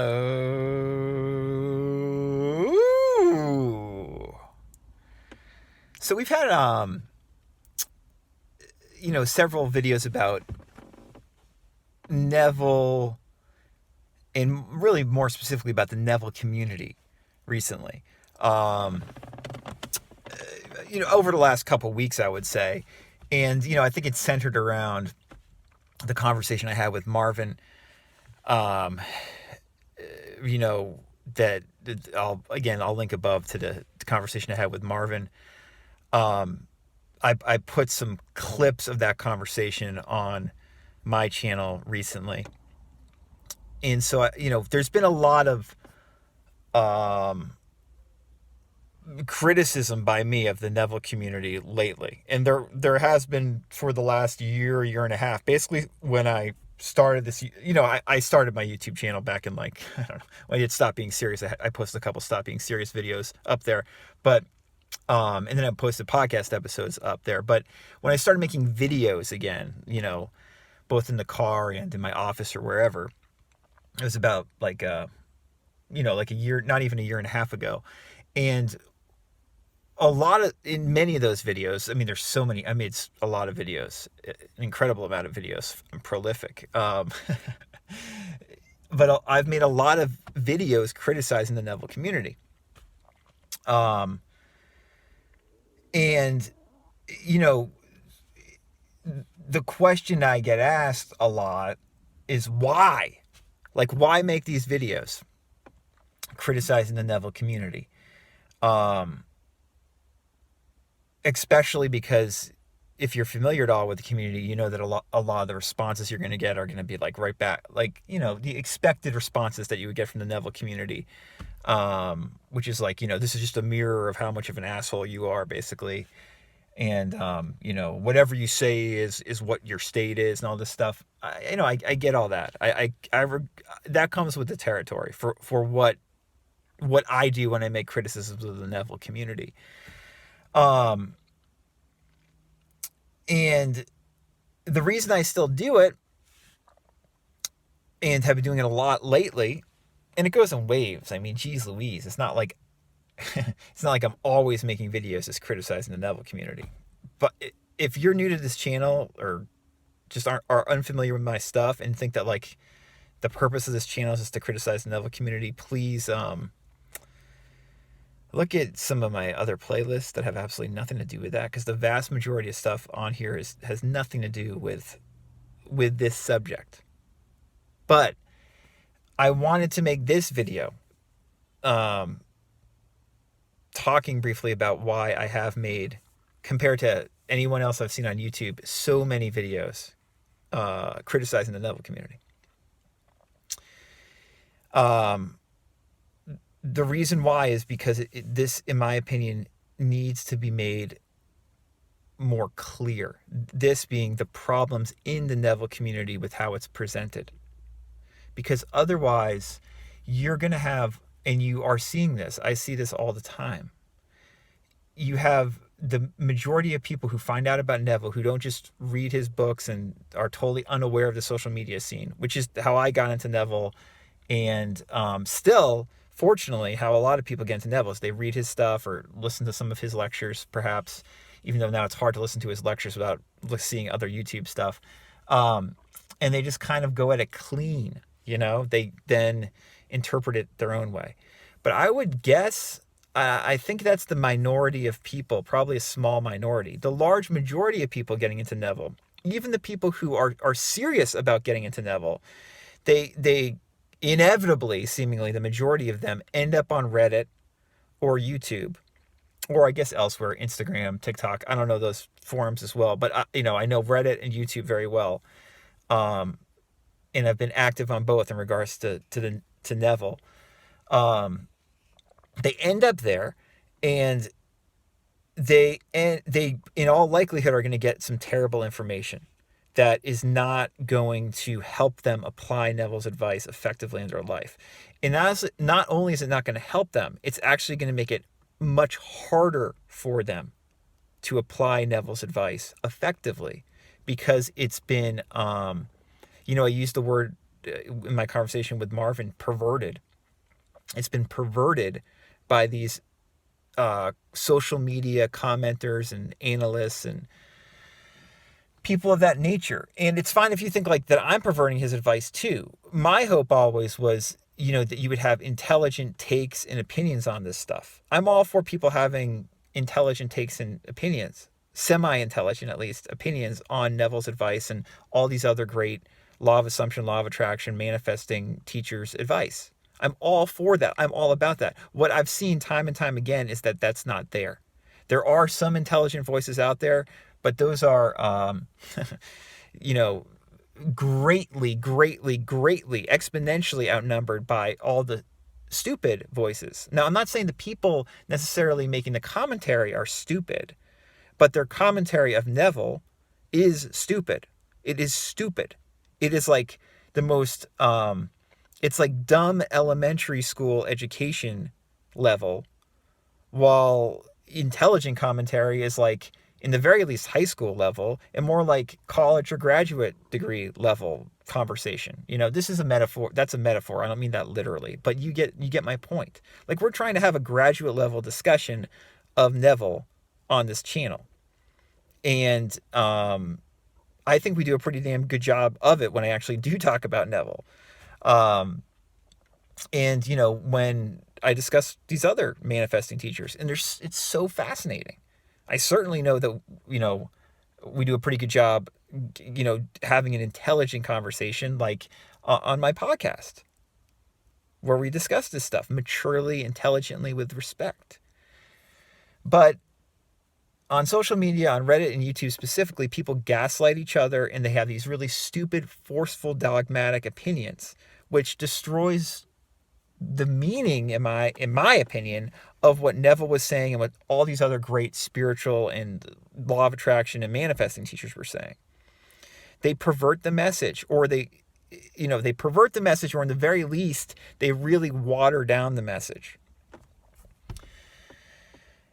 Oh. So we've had several videos about Neville and really more specifically about the Neville community recently. Um, over the last couple weeks, I would say. And, I think it's centered around the conversation I had with Marvin, um, you know, that I'll link above to the conversation I had with Marvin. Um, I put some clips of that conversation on my channel recently. And so, there's been a lot of um, criticism by me of the Neville community lately. And there has been for the last year and a half. Basically, when I started this, I started my YouTube channel back in I don't know, when I did Stop Being Serious. I posted a couple Stop Being Serious videos up there. But and then I posted podcast episodes up there. But when I started making videos again, both in the car and in my office or wherever, it was about like a year, not even a year and a half ago. And in many of those videos, I mean, there's so many, I made a lot of videos, an incredible amount of videos. I'm prolific. But I've made a lot of videos criticizing the Neville community. And, the question I get asked a lot is why? Like, why make these videos criticizing the Neville community? Especially because if you're familiar at all with the community, you know that a lot of the responses you're going to get are going to be like right back, like, the expected responses that you would get from the Neville community, which is like, this is just a mirror of how much of an asshole you are, basically. And, whatever you say is what your state is and all this stuff. I get all that. That comes with the territory for what I do when I make criticisms of the Neville community. And the reason I still do it and have been doing it a lot lately, and it goes in waves. I mean, geez Louise, it's not like I'm always making videos just criticizing the Neville community. But if you're new to this channel or just are unfamiliar with my stuff and think that like the purpose of this channel is just to criticize the Neville community, please look at some of my other playlists that have absolutely nothing to do with that, because the vast majority of stuff on here has nothing to do with this subject. But I wanted to make this video talking briefly about why I have made, compared to anyone else I've seen on YouTube, so many videos criticizing the Neville community. The reason why is because this, in my opinion, needs to be made more clear. This being the problems in the Neville community with how it's presented. Because otherwise, you're going to have, and you are seeing this, I see this all the time. You have the majority of people who find out about Neville who don't just read his books and are totally unaware of the social media scene, which is how I got into Neville. And still, fortunately, how a lot of people get into Neville is they read his stuff or listen to some of his lectures, perhaps, even though now it's hard to listen to his lectures without seeing other YouTube stuff. And they just kind of go at it clean, they then interpret it their own way. But I would guess, I think that's the minority of people, probably a small minority. The large majority of people getting into Neville, even the people who are serious about getting into Neville, they inevitably, seemingly, the majority of them end up on Reddit or YouTube, or I guess elsewhere, Instagram, TikTok. I don't know those forums as well, but I know Reddit and YouTube very well, and I've been active on both in regards to Neville. They end up there, and they in all likelihood are going to get some terrible information that is not going to help them apply Neville's advice effectively in their life. And not only is it not going to help them, it's actually going to make it much harder for them to apply Neville's advice effectively, because it's been, I use the word in my conversation with Marvin, perverted. It's been perverted by these social media commenters and analysts and people of that nature. And it's fine if you think like that I'm perverting his advice too. My hope always was, that you would have intelligent takes and opinions on this stuff. I'm all for people having intelligent takes and opinions, semi-intelligent at least, opinions on Neville's advice and all these other great law of assumption, law of attraction, manifesting teachers' advice. I'm all for that. I'm all about that. What I've seen time and time again is that that's not there. There are some intelligent voices out there, but those are, greatly, exponentially outnumbered by all the stupid voices. Now, I'm not saying the people necessarily making the commentary are stupid, but their commentary of Neville is stupid. It is stupid. It is like the most, it's like dumb elementary school education level, while intelligent commentary is like, in the very least, high school level, and more like college or graduate degree level conversation. This is a metaphor. That's a metaphor. I don't mean that literally, but you get my point. Like, we're trying to have a graduate level discussion of Neville on this channel. And I think we do a pretty damn good job of it when I actually do talk about Neville. And, when I discuss these other manifesting teachers, and it's so fascinating. I certainly know that, we do a pretty good job, having an intelligent conversation like on my podcast, where we discuss this stuff maturely, intelligently, with respect. But on social media, on Reddit and YouTube specifically, people gaslight each other, and they have these really stupid, forceful, dogmatic opinions, which destroys the meaning, in my opinion, of what Neville was saying and what all these other great spiritual and law of attraction and manifesting teachers were saying. They pervert the message, or they pervert the message, or in the very least, they really water down the message.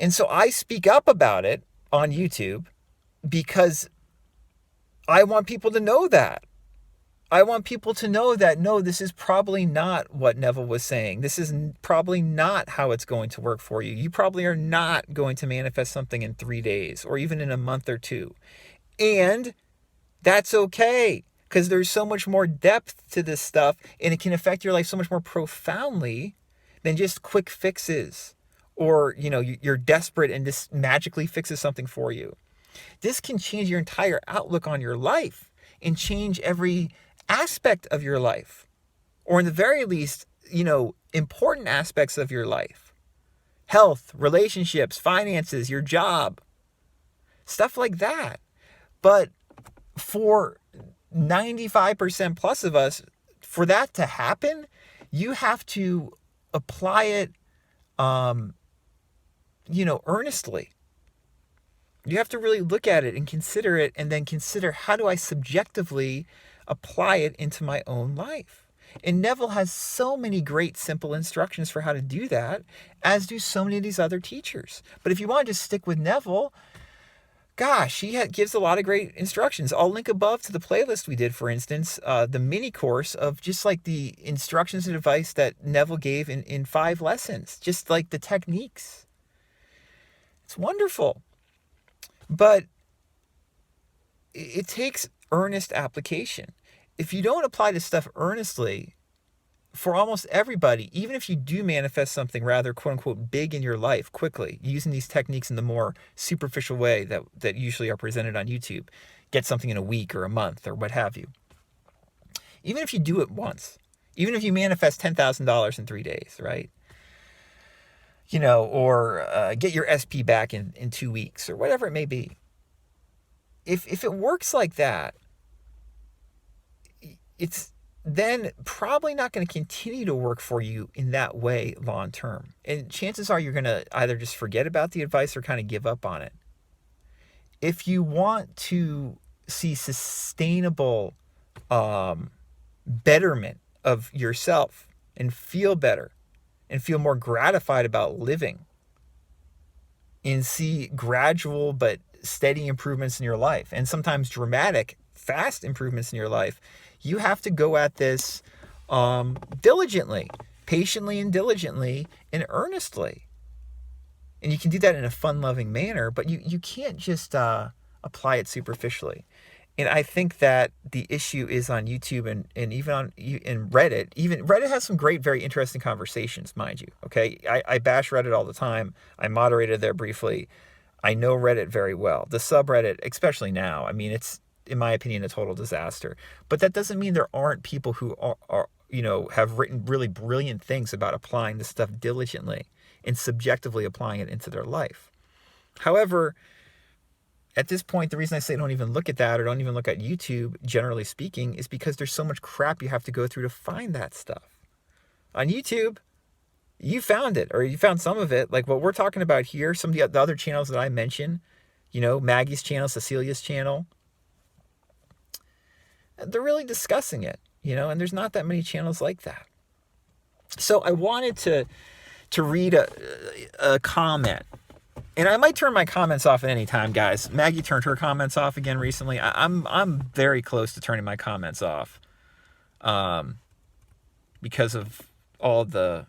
And so I speak up about it on YouTube because I want people to know that. I want people to know that, no, this is probably not what Neville was saying. This is probably not how it's going to work for you. You probably are not going to manifest something in 3 days or even in a month or two. And that's okay, because there's so much more depth to this stuff, and it can affect your life so much more profoundly than just quick fixes, or, you're desperate and this magically fixes something for you. This can change your entire outlook on your life and change every aspect of your life, or in the very least, important aspects of your life. Health, relationships, finances, your job, stuff like that. But for 95% plus of us, for that to happen, you have to apply it, earnestly. You have to really look at it and consider it, and then consider, how do I subjectively apply it into my own life? And Neville has so many great simple instructions for how to do that, as do so many of these other teachers. But if you want to just stick with Neville, gosh, he gives a lot of great instructions. I'll link above to the playlist we did, for instance, the mini course of just like the instructions and advice that Neville gave in 5 lessons, just like the techniques. It's wonderful. But it takes earnest application. If you don't apply this stuff earnestly, for almost everybody, even if you do manifest something rather quote unquote big in your life quickly, using these techniques in the more superficial way that usually are presented on YouTube, get something in a week or a month or what have you. Even if you do it once, even if you manifest $10,000 in 3 days, right? Or get your SP back in 2 weeks or whatever it may be. If it works like that, it's then probably not going to continue to work for you in that way long term. And chances are you're going to either just forget about the advice or kind of give up on it. If you want to see sustainable betterment of yourself and feel better and feel more gratified about living and see gradual but steady improvements in your life, and sometimes dramatic, fast improvements in your life, You have to go at this diligently, patiently and diligently and earnestly. And you can do that in a fun-loving manner, but you can't just apply it superficially. And I think that the issue is on YouTube and even on in Reddit. Even Reddit has some great, very interesting conversations, mind you. Okay, I bash Reddit all the time. I moderated there briefly. I know Reddit very well. The subreddit, especially now, I mean, it's, in my opinion, a total disaster. But that doesn't mean there aren't people who are have written really brilliant things about applying this stuff diligently and subjectively applying it into their life. However, at this point, the reason I say don't even look at that or don't even look at YouTube, generally speaking, is because there's so much crap you have to go through to find that stuff. On YouTube, you found it, or you found some of it. Like what we're talking about here, some of the other channels that I mentioned, Maggie's channel, Cecilia's channel, they're really discussing it, and there's not that many channels like that. So I wanted to read a comment. And I might turn my comments off at any time, guys. Maggie turned her comments off again recently. I'm very close to turning my comments off, because of all the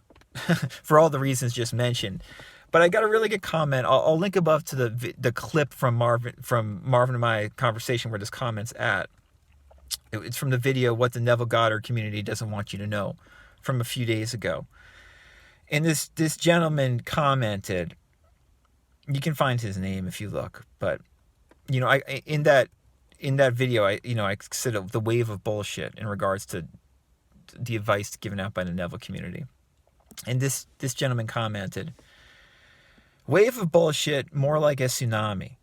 for all the reasons just mentioned. But I got a really good comment. I'll link above to the clip from Marvin and my conversation where this comment's at. It's from the video "What the Neville Goddard Community Doesn't Want You to Know" from a few days ago. And this gentleman commented. You can find his name if you look, but I in that video, I said the wave of bullshit in regards to the advice given out by the Neville community, and this gentleman commented, "Wave of bullshit, more like a tsunami.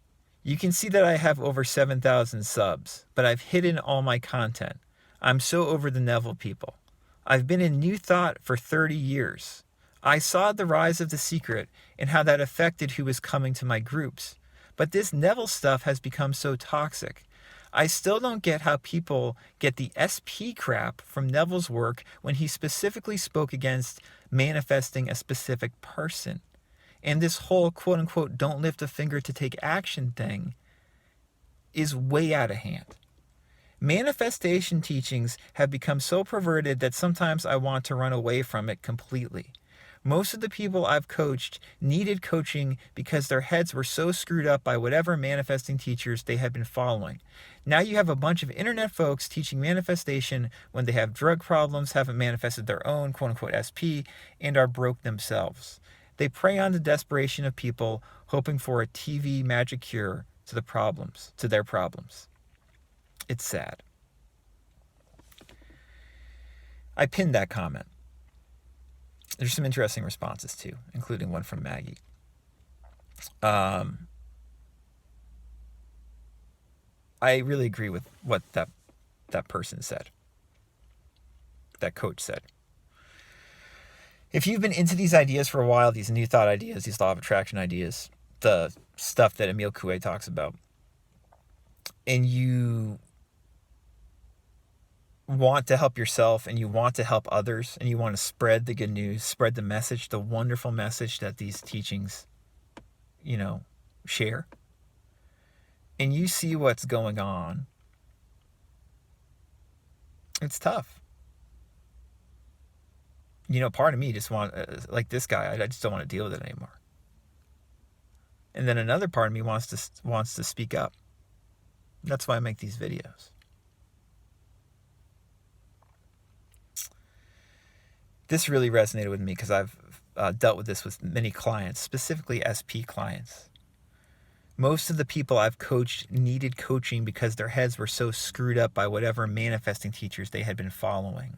You can see that I have over 7,000 subs, but I've hidden all my content. I'm so over the Neville people. I've been in New Thought for 30 years. I saw the rise of The Secret and how that affected who was coming to my groups. But this Neville stuff has become so toxic. I still don't get how people get the SP crap from Neville's work when he specifically spoke against manifesting a specific person. And this whole quote-unquote don't lift a finger to take action thing is way out of hand. Manifestation teachings have become so perverted that sometimes I want to run away from it completely. Most of the people I've coached needed coaching because their heads were so screwed up by whatever manifesting teachers they had been following. Now you have a bunch of internet folks teaching manifestation when they have drug problems, haven't manifested their own quote-unquote SP, and are broke themselves. They prey on the desperation of people hoping for a TV magic cure to their problems. It's sad." I pinned that comment. There's some interesting responses too, including one from Maggie. I really agree with what that person said, that coach said. If you've been into these ideas for a while, these New Thought ideas, these law of attraction ideas, the stuff that Emile Coué talks about, and you want to help yourself and you want to help others and you want to spread the good news, spread the message, the wonderful message that these teachings, share, and you see what's going on, it's tough. Part of me just like this guy, I just don't want to deal with it anymore. And then another part of me wants to speak up. That's why I make these videos. This really resonated with me because I've dealt with this with many clients, specifically SP clients. Most of the people I've coached needed coaching because their heads were so screwed up by whatever manifesting teachers they had been following.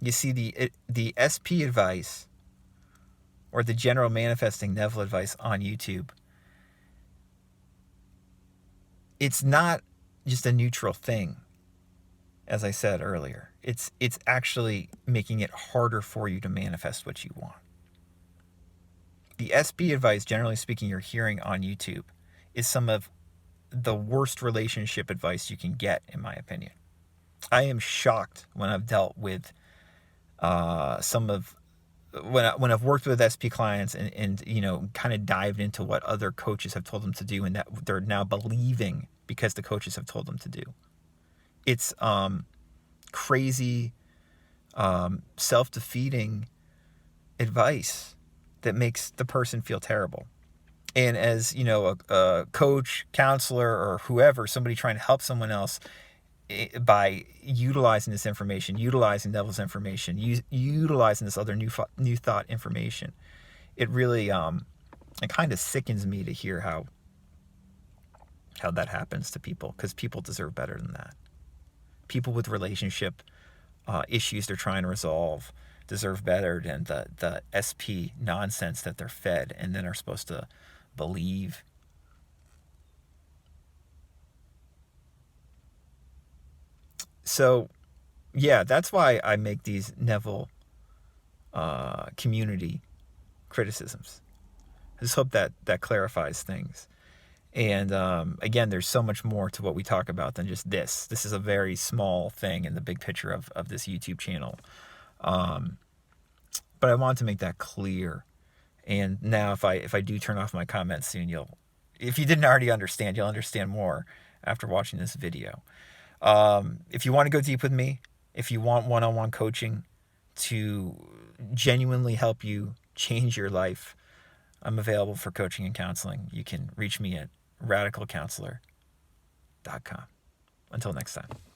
You see, the SP advice or the general manifesting Neville advice on YouTube, it's not just a neutral thing. As I said earlier, it's actually making it harder for you to manifest what you want. The SP advice, generally speaking, you're hearing on YouTube is some of the worst relationship advice you can get, in my opinion. I am shocked when I've dealt with when I've worked with SP clients and kind of dived into what other coaches have told them to do and that they're now believing because the coaches have told them to do. It's crazy, self-defeating advice that makes the person feel terrible. And as you know, a coach, counselor, or whoever, somebody trying to help someone else, by utilizing this information, utilizing Neville's information, utilizing this other new thought information, it really it kind of sickens me to hear how that happens to people, because people deserve better than that. People with relationship issues they're trying to resolve deserve better than the SP nonsense that they're fed and then are supposed to believe. So, yeah, that's why I make these Neville community criticisms. I just hope that clarifies things. And again, there's so much more to what we talk about than just this. This is a very small thing in the big picture of this YouTube channel. But I want to make that clear. And now if I do turn off my comments soon, if you didn't already understand, you'll understand more after watching this video. If you want to go deep with me, if you want one-on-one coaching to genuinely help you change your life, I'm available for coaching and counseling. You can reach me at radicalcounselor.com. Until next time.